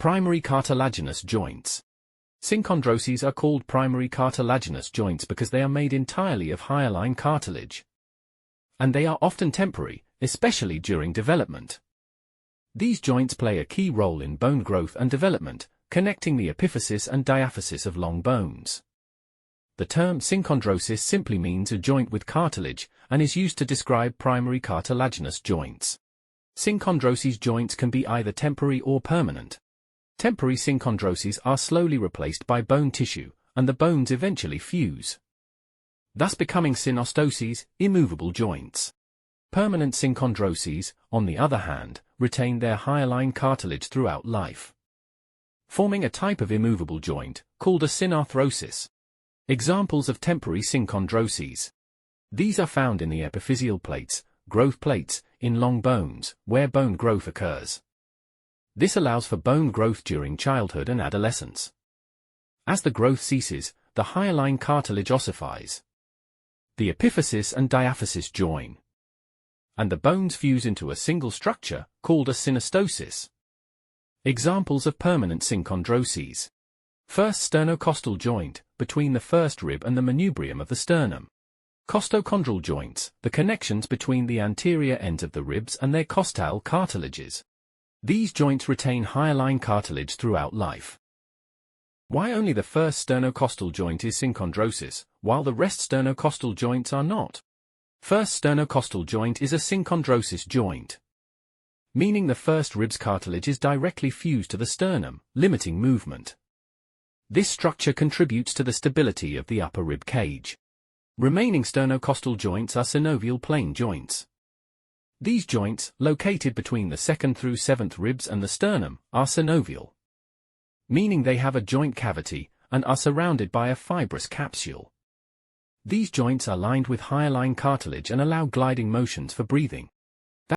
Primary cartilaginous joints. Synchondroses are called primary cartilaginous joints because they are made entirely of hyaline cartilage. And they are often temporary, especially during development. These joints play a key role in bone growth and development, connecting the epiphysis and diaphysis of long bones. The term synchondrosis simply means a joint with cartilage, and is used to describe primary cartilaginous joints. Synchondroses joints can be either temporary or permanent. Temporary synchondroses are slowly replaced by bone tissue, and the bones eventually fuse, thus becoming synostoses, immovable joints. Permanent synchondroses, on the other hand, retain their hyaline cartilage throughout life, forming a type of immovable joint, called a synarthrosis. Examples of temporary synchondroses. These are found in the epiphyseal plates, growth plates, in long bones, where bone growth occurs. This allows for bone growth during childhood and adolescence. As the growth ceases, the hyaline cartilage ossifies. The epiphysis and diaphysis join, and the bones fuse into a single structure, called a synostosis. Examples of permanent synchondroses. First sternocostal joint, between the first rib and the manubrium of the sternum. Costochondral joints, the connections between the anterior ends of the ribs and their costal cartilages. These joints retain hyaline cartilage throughout life. Why only the first sternocostal joint is synchondrosis, while the rest sternocostal joints are not? First sternocostal joint is a synchondrosis joint, meaning the first rib's cartilage is directly fused to the sternum, limiting movement. This structure contributes to the stability of the upper rib cage. Remaining sternocostal joints are synovial plane joints. These joints, located between the 2nd through 7th ribs and the sternum, are synovial, meaning they have a joint cavity, and are surrounded by a fibrous capsule. These joints are lined with hyaline cartilage and allow gliding motions for breathing.